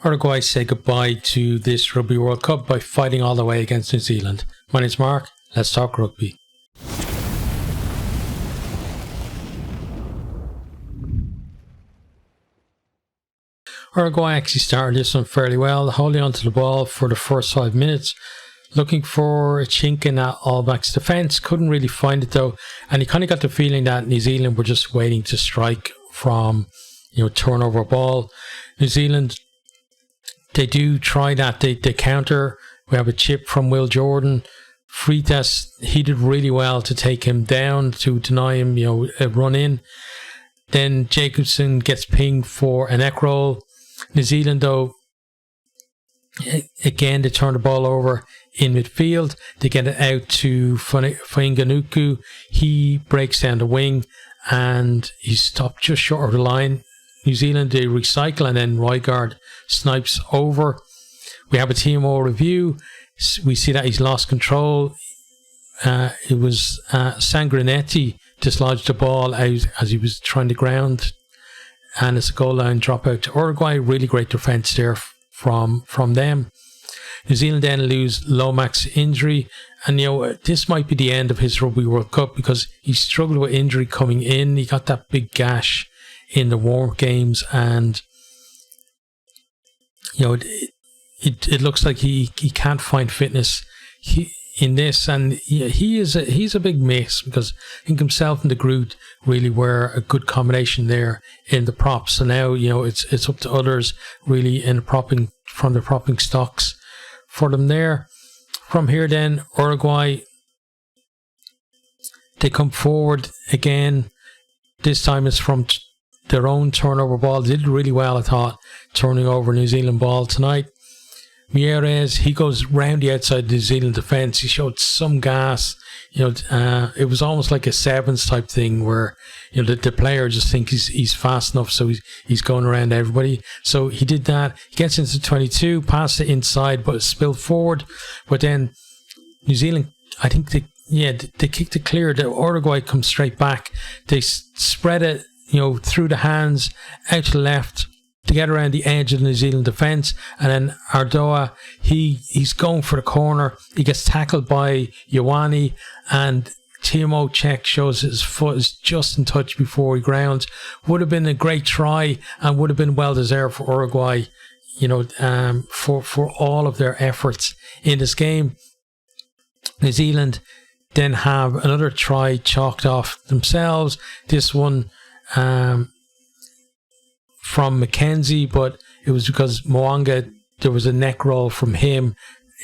Uruguay say goodbye to this Rugby World Cup by fighting all the way against New Zealand. My name's Mark, let's talk rugby. Uruguay actually started this one fairly well, holding onto the ball for the first 5 minutes, looking for a chink in that All Blacks defence. Couldn't really find it though, and you kind of got the feeling that New Zealand were just waiting to strike from, turnover ball. New Zealand, they do try that. They counter. We have a chip from Will Jordan. Freitas, he did really well to take him down, to deny him, a run in. Then Jacobson gets pinged for a neck roll. New Zealand, though, again, they turn the ball over in midfield. They get it out to Fainganuku. He breaks down the wing and he's stopped just short of the line. New Zealand, they recycle, and then Rygaard snipes over. We have a TMO review. We see that he's lost control. It was Sanguinetti dislodged the ball out as he was trying to ground, and it's a goal line dropout to Uruguay. Really great defence there from them. New Zealand then lose Lomax's injury, and this might be the end of his Rugby World Cup because he struggled with injury coming in. He got that big gash in the warm-up games, and it looks like he can't find fitness in this, and he's a big miss because I think himself and the Groot really were a good combination there in the props. So now it's up to others really in the propping stocks for them there. From here then, Uruguay, they come forward again. This time it's from their own turnover ball. They did really well, I thought, turning over New Zealand ball tonight. Mieres, he goes round the outside of the New Zealand defence. He showed some gas. It was almost like a sevens type thing where the player just thinks he's fast enough, so he's going around everybody. So he did that. He gets into 22, passed it inside, but it's spilled forward. But then New Zealand, I think they kicked it clear. The Uruguay comes straight back. They spread it through the hands out to the left to get around the edge of the New Zealand defence, and then Ardoa, he's going for the corner. He gets tackled by Ioane, and TMO check shows his foot is just in touch before he grounds. Would have been a great try and would have been well deserved for Uruguay, for all of their efforts in this game. New Zealand then have another try chalked off themselves. This one from Mackenzie, but it was because Moanga, there was a neck roll from him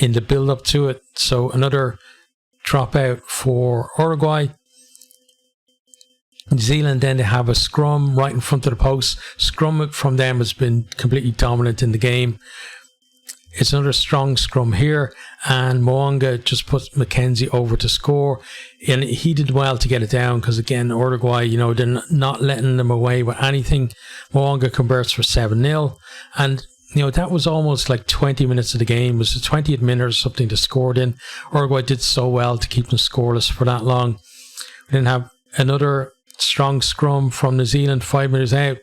in the build up to it. So another dropout for Uruguay. New Zealand then they have a scrum right in front of the post. Scrum from them has been completely dominant in the game. It's another strong scrum here, and Moanga just puts Mackenzie over to score, and he did well to get it down because again Uruguay, they're not letting them away with anything. Moanga converts for 7-0, and that was almost like 20 minutes of the game. It was the 20th minute or something they scored in. Uruguay did so well to keep them scoreless for that long. We then have another strong scrum from New Zealand 5 minutes out.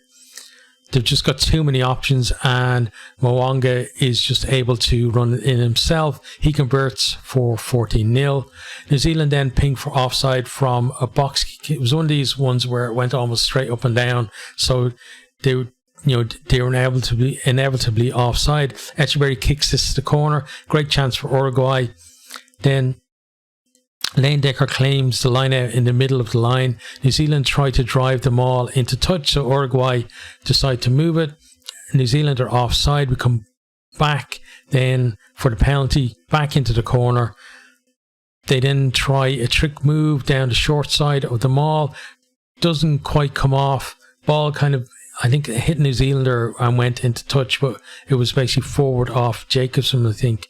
They've just got too many options, and Moanga is just able to run it in himself. He converts for 14-0. New Zealand then pinged for offside from a box kick. It was one of these ones where it went almost straight up and down, so they were inevitably offside. Echeverry kicks this to the corner. Great chance for Uruguay. Then Lane Decker claims the line out in the middle of the line. New Zealand try to drive them all into touch, so Uruguay decide to move it. New Zealand are offside. We come back then for the penalty, back into the corner. They then try a trick move down the short side of the maul. Doesn't quite come off. Ball kind of, I think, hit New Zealander and went into touch, but it was basically forward off Jacobson, I think.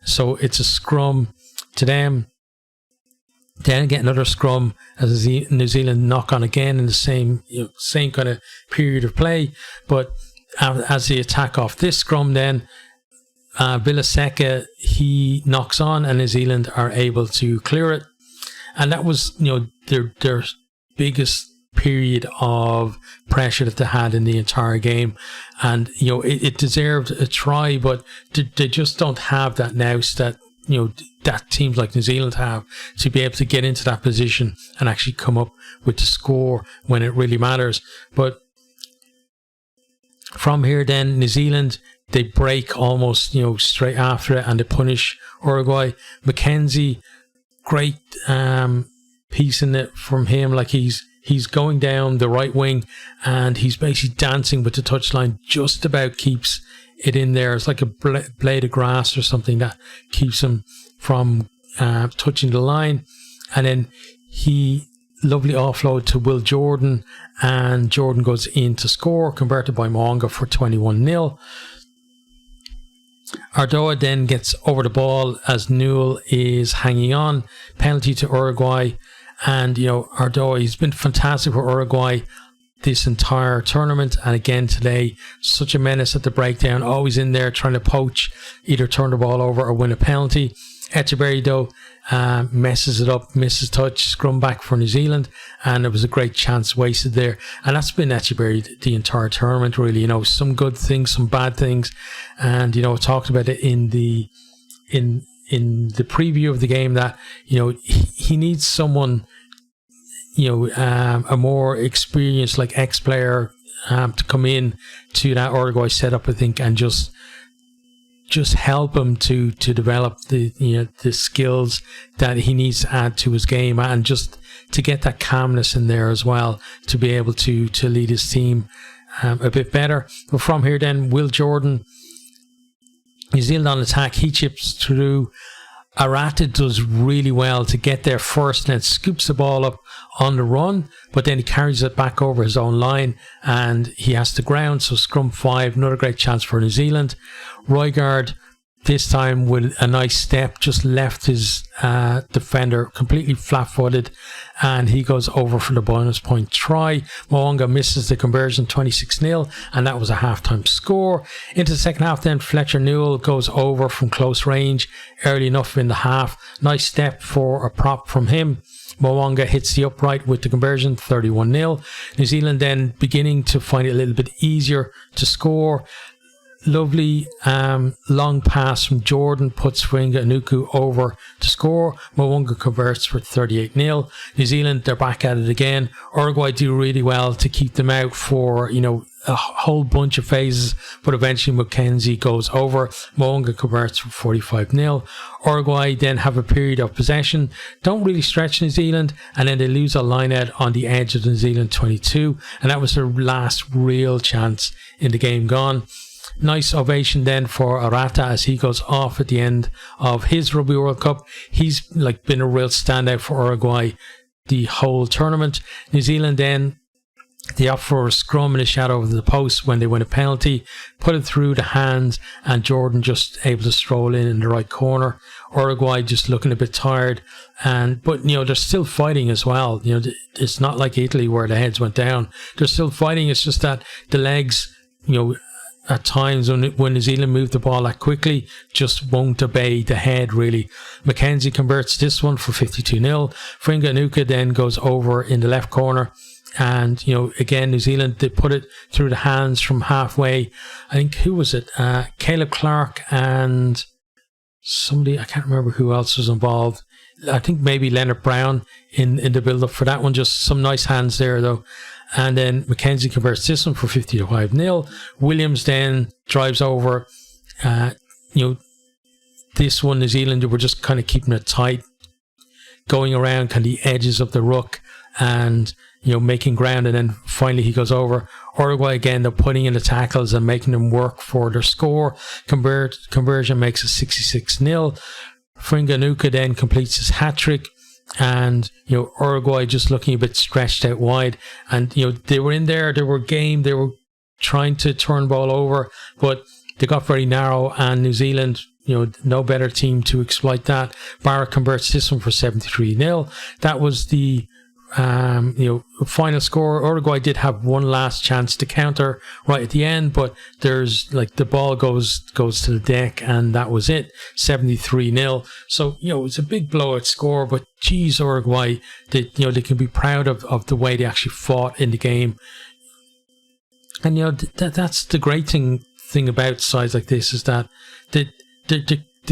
So it's a scrum to them. Then get another scrum as New Zealand knock on again in the same kind of period of play. But as they attack off this scrum, then Villaseca, he knocks on, and New Zealand are able to clear it. And that was their biggest period of pressure that they had in the entire game. And, it deserved a try, but they just don't have that nous that, that teams like New Zealand have, to be able to get into that position and actually come up with the score when it really matters. But from here then, New Zealand, they break almost, straight after it, and they punish Uruguay. Mackenzie, great piece in it from him. Like he's going down the right wing and he's basically dancing with the touchline, just about keeps it in there. It's like a blade of grass or something that keeps him from touching the line. And then he lovely offload to Will Jordan, and Jordan goes in to score, converted by Mo'unga for 21-0. Ardoa then gets over the ball as Newell is hanging on. Penalty to Uruguay. And, Ardoa, he's been fantastic for Uruguay this entire tournament. And again today, such a menace at the breakdown. Always in there trying to poach, either turn the ball over or win a penalty. Echeverry, though, messes it up, misses touch, scrum back for New Zealand, and it was a great chance wasted there. And that's been Echeverry the entire tournament, really. Some good things, some bad things, and I talked about it in the preview of the game that he needs someone, a more experienced, like ex-player, to come in to that Uruguay setup, I think, and just help him to develop the skills that he needs to add to his game, and just to get that calmness in there as well, to be able to lead his team a bit better. But from here then, Will Jordan, New Zealand on attack, he chips through. Arata does really well to get there first, and then scoops the ball up on the run, but then he carries it back over his own line and he has to ground. So scrum 5, another great chance for New Zealand. Roygaard, this time with a nice step, just left his defender completely flat-footed, and he goes over for the bonus point try. Mo'unga misses the conversion, 26-0, and that was a halftime score. Into the second half then, Fletcher Newell goes over from close range early enough in the half. Nice step for a prop from him. Mo'unga hits the upright with the conversion, 31-0. New Zealand then beginning to find it a little bit easier to score. Lovely long pass from Jordan puts Whinga Anuku over to score. Mo'unga converts for 38-0. New Zealand, they're back at it again. Uruguay do really well to keep them out for, a whole bunch of phases, but eventually Mackenzie goes over. Mo'unga converts for 45-0. Uruguay then have a period of possession, don't really stretch New Zealand, and then they lose a line out on the edge of the New Zealand 22, and that was their last real chance in the game gone. Nice ovation then for Arata as he goes off at the end of his Rugby World Cup. He's been a real standout for Uruguay the whole tournament. New Zealand then, they opt for a scrum in the shadow of the post when they win a penalty, put it through the hands, and Jordan just able to stroll in the right corner. Uruguay just looking a bit tired, but they're still fighting as well. It's not like Italy where the heads went down. They're still fighting. It's just that the legs, at times when New Zealand move the ball that quickly, just won't obey the head, really. Mackenzie converts this one for 52-0. Whinga Anuku then goes over in the left corner, and again New Zealand, they put it through the hands from halfway. I think, who was it? Caleb Clark and somebody, I can't remember who else was involved. I think maybe Leonard Brown in the build-up for that one. Just some nice hands there though. And then Mackenzie converts this one for 55-0. Williams then drives over. This one, New Zealand, were just kind of keeping it tight, going around kind of the edges of the ruck and, making ground. And then finally he goes over. Uruguay again, they're putting in the tackles and making them work for their score. Conversion makes it 66-0. Whinga Anuku then completes his hat-trick. And Uruguay just looking a bit stretched out wide, and they were in there, they were game, they were trying to turn ball over, but they got very narrow, and New Zealand, no better team to exploit that. Barrett converts this one for 73-0. That was the final score, Uruguay did have one last chance to counter right at the end, but there's the ball goes to the deck, and that was it, 73-0. So it's a big blowout score, but geez, Uruguay, they can be proud of the way they actually fought in the game. And that's the great thing about sides like this, is that they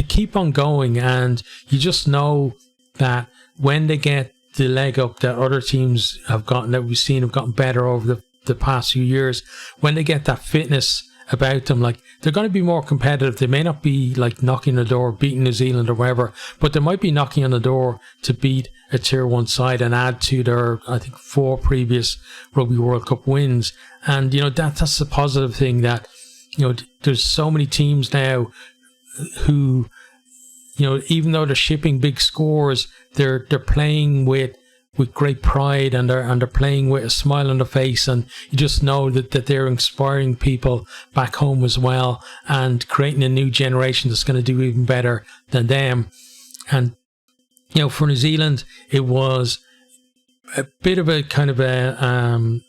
keep on going, and you just know that when they get the leg up that other teams have gotten, that we've seen have gotten better over the past few years, when they get that fitness about them, they're going to be more competitive. They may not be knocking on the door, beating New Zealand or whatever, but they might be knocking on the door to beat a tier 1 side and add to their, I think, 4 previous Rugby World Cup wins. And that's the positive thing, that there's so many teams now who, even though they're shipping big scores, they're playing with great pride, and they're playing with a smile on their face, and you just know that they're inspiring people back home as well, and creating a new generation that's going to do even better than them. And for New Zealand, it was a bit of a kind of a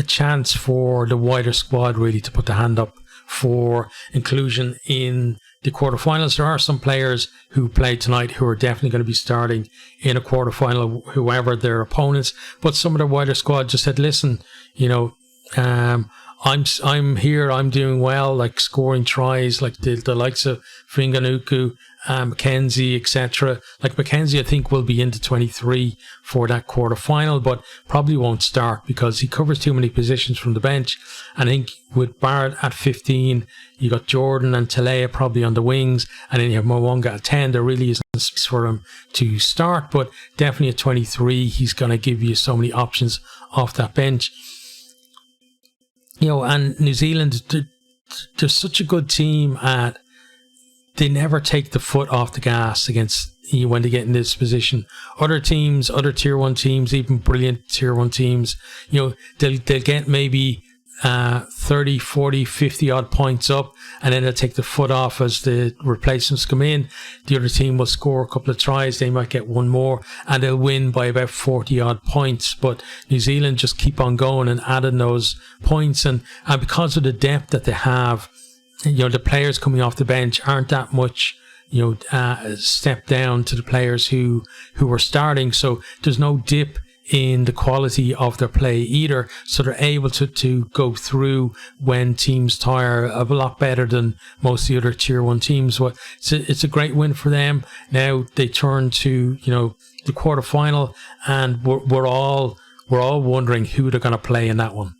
chance for the wider squad really to put the hand up for inclusion in the quarterfinals. There are some players who played tonight who are definitely going to be starting in a quarterfinal, whoever their opponents. But some of the wider squad just said, listen, I'm here, I'm doing well, scoring tries, the likes of Finganuku, Mackenzie, etc. Mackenzie, I think, will be into 23 for that quarter final, but probably won't start because he covers too many positions from the bench. And I think with Barrett at 15, you got Jordan and Talea probably on the wings, and then you have Mwanga at 10. There really isn't space for him to start, but definitely at 23, he's going to give you so many options off that bench. And New Zealand, they're such a good team at, they never take the foot off the gas against when they get in this position. Other teams, other tier 1 teams, even brilliant tier 1 teams, they'll get maybe 30, 40, 50 odd points up, and then they'll take the foot off as the replacements come in. The other team will score a couple of tries, they might get one more, and they'll win by about 40 odd points. But New Zealand just keep on going and adding those points, and because of the depth that they have, the players coming off the bench aren't that much step down to the players who are starting, so there's no dip in the quality of their play either, so they're able to go through when teams tire a lot better than most of the other tier 1 teams. But it's a great win for them. Now they turn to the quarter final, and we're all wondering who they're going to play in that one.